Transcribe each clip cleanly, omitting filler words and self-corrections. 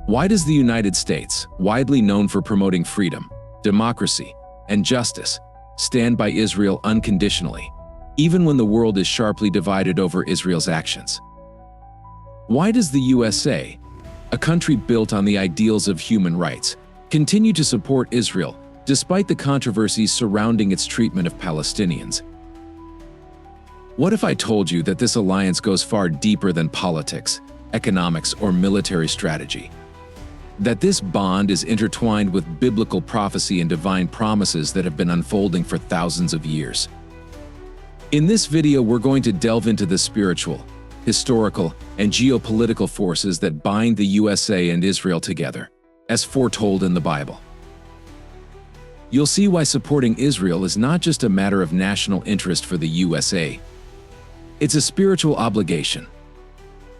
Why does the United States, widely known for promoting freedom, democracy, and justice, stand by Israel unconditionally, even when the world is sharply divided over Israel's actions? Why does the USA, a country built on the ideals of human rights, continue to support Israel despite the controversies surrounding its treatment of Palestinians? What if I told you that this alliance goes far deeper than politics, economics, or military strategy? That this bond is intertwined with biblical prophecy and divine promises that have been unfolding for thousands of years? In this video, we're going to delve into the spiritual, historical, and geopolitical forces that bind the USA and Israel together, as foretold in the Bible. You'll see why supporting Israel is not just a matter of national interest for the USA. It's a spiritual obligation.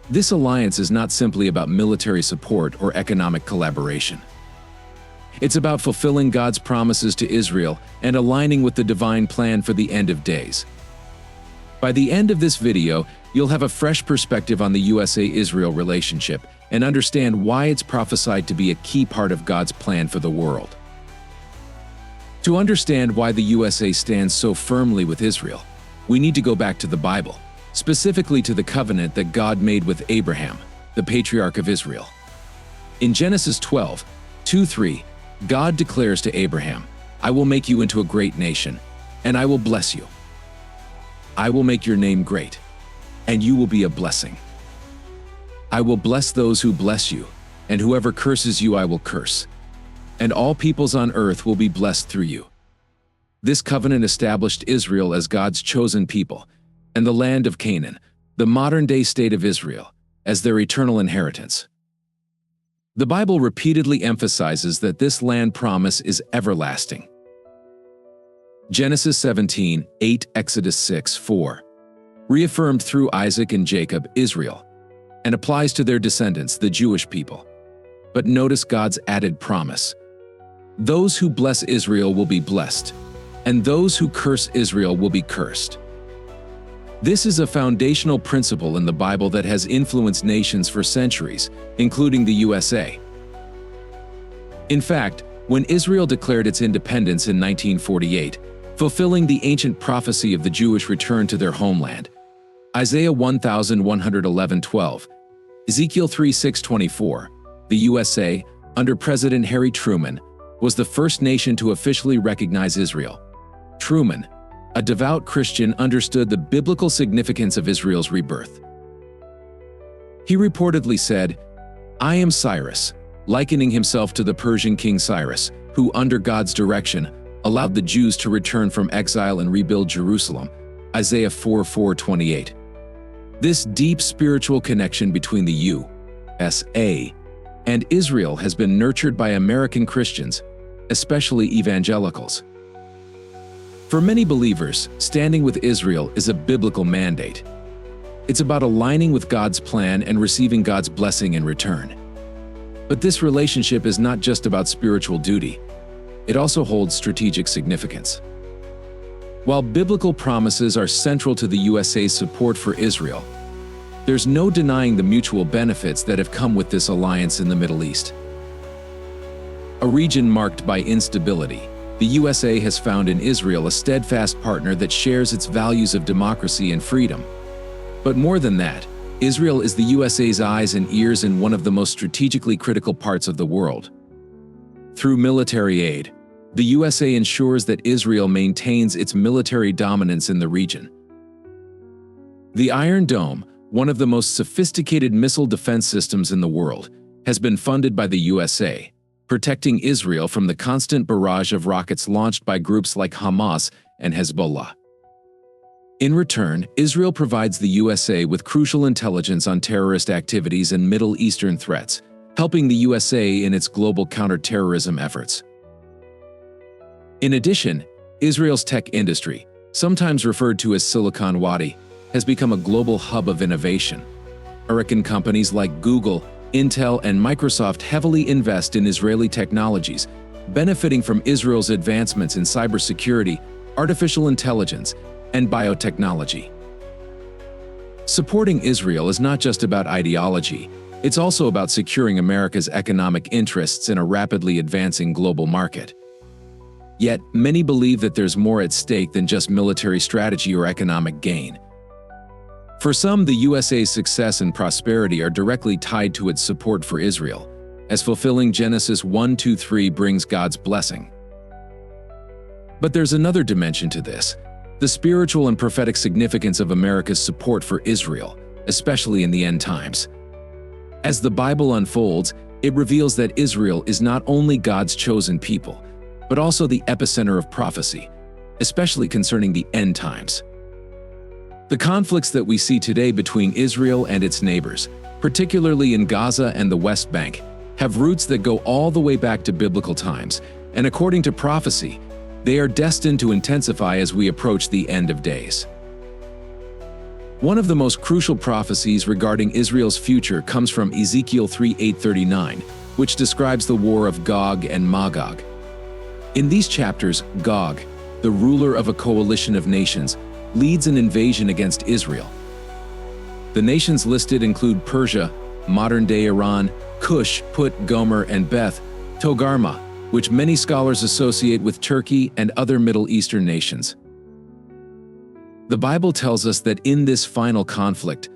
This alliance is not simply about military support or economic collaboration. It's about fulfilling God's promises to Israel and aligning with the divine plan for the end of days. By the end of this video, you'll have a fresh perspective on the USA-Israel relationship and understand why it's prophesied to be a key part of God's plan for the world. To understand why the USA stands so firmly with Israel, we need to go back to the Bible, specifically to the covenant that God made with Abraham, the patriarch of Israel. In Genesis 12:2-3, God declares to Abraham, "I will make you into a great nation, and I will bless you. I will make your name great, and you will be a blessing. I will bless those who bless you, and whoever curses you I will curse. And all peoples on earth will be blessed through you." This covenant established Israel as God's chosen people, and the land of Canaan, the modern-day state of Israel, as their eternal inheritance. The Bible repeatedly emphasizes that this land promise is everlasting. Genesis 17:8, Exodus 6:4, reaffirmed through Isaac and Jacob, Israel, and applies to their descendants, the Jewish people. But notice God's added promise. Those who bless Israel will be blessed, and those who curse Israel will be cursed. This is a foundational principle in the Bible that has influenced nations for centuries, including the USA. In fact, when Israel declared its independence in 1948, fulfilling the ancient prophecy of the Jewish return to their homeland, Isaiah 1111:12, Ezekiel 3:6-24, the USA, under President Harry Truman, was the first nation to officially recognize Israel. Truman, a devout Christian, understood the biblical significance of Israel's rebirth. He reportedly said, "I am Cyrus," likening himself to the Persian king Cyrus, who, under God's direction, allowed the Jews to return from exile and rebuild Jerusalem, Isaiah 4:4-28. This deep spiritual connection between the USA and Israel has been nurtured by American Christians, especially evangelicals. For many believers, standing with Israel is a biblical mandate. It's about aligning with God's plan and receiving God's blessing in return. But this relationship is not just about spiritual duty. It also holds strategic significance. While biblical promises are central to the USA's support for Israel, there's no denying the mutual benefits that have come with this alliance in the Middle East. A region marked by instability, the USA has found in Israel a steadfast partner that shares its values of democracy and freedom. But more than that, Israel is the USA's eyes and ears in one of the most strategically critical parts of the world. Through military aid, the USA ensures that Israel maintains its military dominance in the region. The Iron Dome, one of the most sophisticated missile defense systems in the world, has been funded by the USA, protecting Israel from the constant barrage of rockets launched by groups like Hamas and Hezbollah. In return, Israel provides the USA with crucial intelligence on terrorist activities and Middle Eastern threats, helping the USA in its global counterterrorism efforts. In addition, Israel's tech industry, sometimes referred to as Silicon Wadi, has become a global hub of innovation. American companies like Google, Intel, and Microsoft heavily invest in Israeli technologies, benefiting from Israel's advancements in cybersecurity, artificial intelligence, and biotechnology. Supporting Israel is not just about ideology, It's also about securing America's economic interests in a rapidly advancing global market. Yet, many believe that there's more at stake than just military strategy or economic gain. For some, the USA's success and prosperity are directly tied to its support for Israel, as fulfilling Genesis 1:2-3 brings God's blessing. But there's another dimension to this: the spiritual and prophetic significance of America's support for Israel, especially in the end times. As the Bible unfolds, it reveals that Israel is not only God's chosen people, but also the epicenter of prophecy, especially concerning the end times. The conflicts that we see today between Israel and its neighbors, particularly in Gaza and the West Bank, have roots that go all the way back to biblical times, and according to prophecy, they are destined to intensify as we approach the end of days. One of the most crucial prophecies regarding Israel's future comes from Ezekiel 3:8-39, which describes the war of Gog and Magog. In these chapters, Gog, the ruler of a coalition of nations, leads an invasion against Israel. The nations listed include Persia, modern-day Iran, Cush, Put, Gomer, and Beth Togarmah, which many scholars associate with Turkey and other Middle Eastern nations. The Bible tells us that in this final conflict,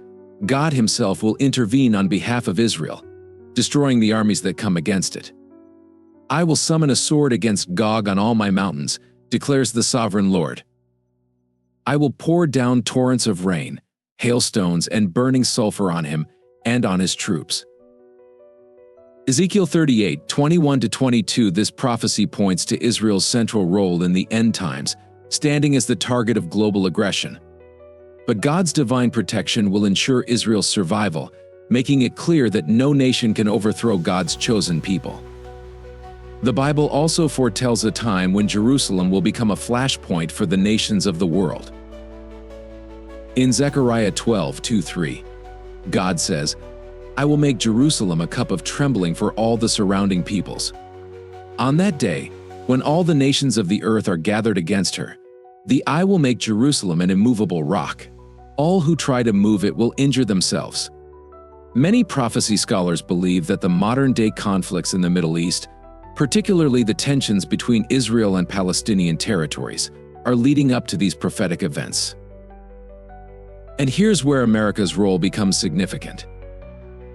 God Himself will intervene on behalf of Israel, destroying the armies that come against it. "I will summon a sword against Gog on all my mountains," declares the sovereign Lord. "I will pour down torrents of rain, hailstones, and burning sulfur on him and on his troops." Ezekiel 38:21-22. This prophecy points to Israel's central role in the end times, standing as the target of global aggression. But God's divine protection will ensure Israel's survival, making it clear that no nation can overthrow God's chosen people. The Bible also foretells a time when Jerusalem will become a flashpoint for the nations of the world. In Zechariah 12:2-3, God says, "I will make Jerusalem a cup of trembling for all the surrounding peoples. On that day, when all the nations of the earth are gathered against her, I will make Jerusalem an immovable rock. All who try to move it will injure themselves." Many prophecy scholars believe that the modern-day conflicts in the Middle East, particularly the tensions between Israel and Palestinian territories, are leading up to these prophetic events. And here's where America's role becomes significant.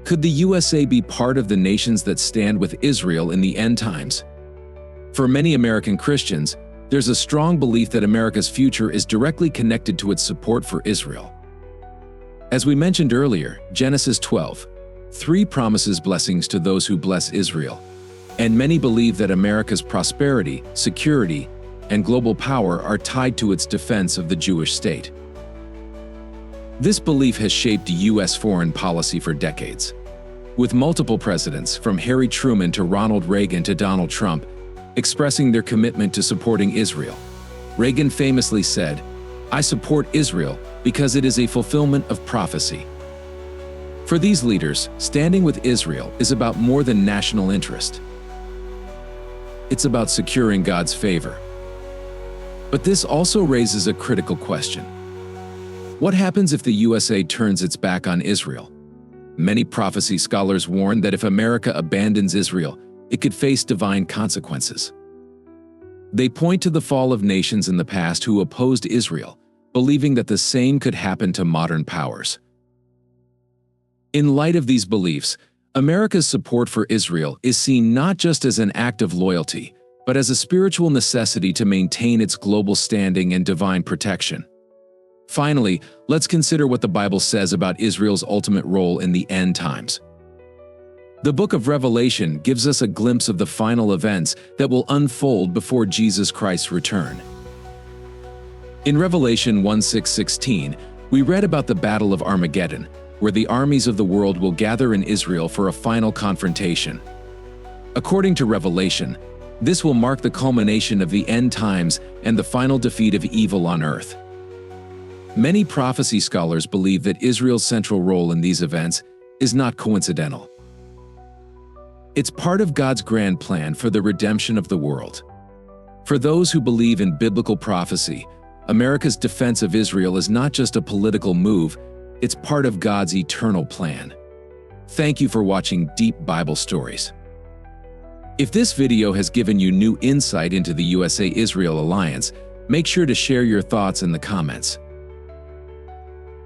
Could the USA be part of the nations that stand with Israel in the end times? For many American Christians, there's a strong belief that America's future is directly connected to its support for Israel. As we mentioned earlier, Genesis 12:3 promises blessings to those who bless Israel, and many believe that America's prosperity, security, and global power are tied to its defense of the Jewish state. This belief has shaped U.S. foreign policy for decades, with multiple presidents, from Harry Truman to Ronald Reagan to Donald Trump, expressing their commitment to supporting Israel. Reagan famously said, "I support Israel because it is a fulfillment of prophecy." For these leaders, standing with Israel is about more than national interest. It's about securing God's favor. But this also raises a critical question. What happens if the USA turns its back on Israel? Many prophecy scholars warn that if America abandons Israel, it could face divine consequences. They point to the fall of nations in the past who opposed Israel, believing that the same could happen to modern powers. In light of these beliefs, America's support for Israel is seen not just as an act of loyalty, but as a spiritual necessity to maintain its global standing and divine protection. Finally, let's consider what the Bible says about Israel's ultimate role in the end times. The book of Revelation gives us a glimpse of the final events that will unfold before Jesus Christ's return. In Revelation 1:6-16, we read about the Battle of Armageddon, where the armies of the world will gather in Israel for a final confrontation. According to Revelation, this will mark the culmination of the end times and the final defeat of evil on earth. Many prophecy scholars believe that Israel's central role in these events is not coincidental. It's part of God's grand plan for the redemption of the world. For those who believe in biblical prophecy, America's defense of Israel is not just a political move, it's part of God's eternal plan. Thank you for watching Deep Bible Stories. If this video has given you new insight into the USA-Israel alliance, make sure to share your thoughts in the comments.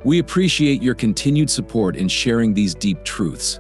We appreciate your continued support in sharing these deep truths.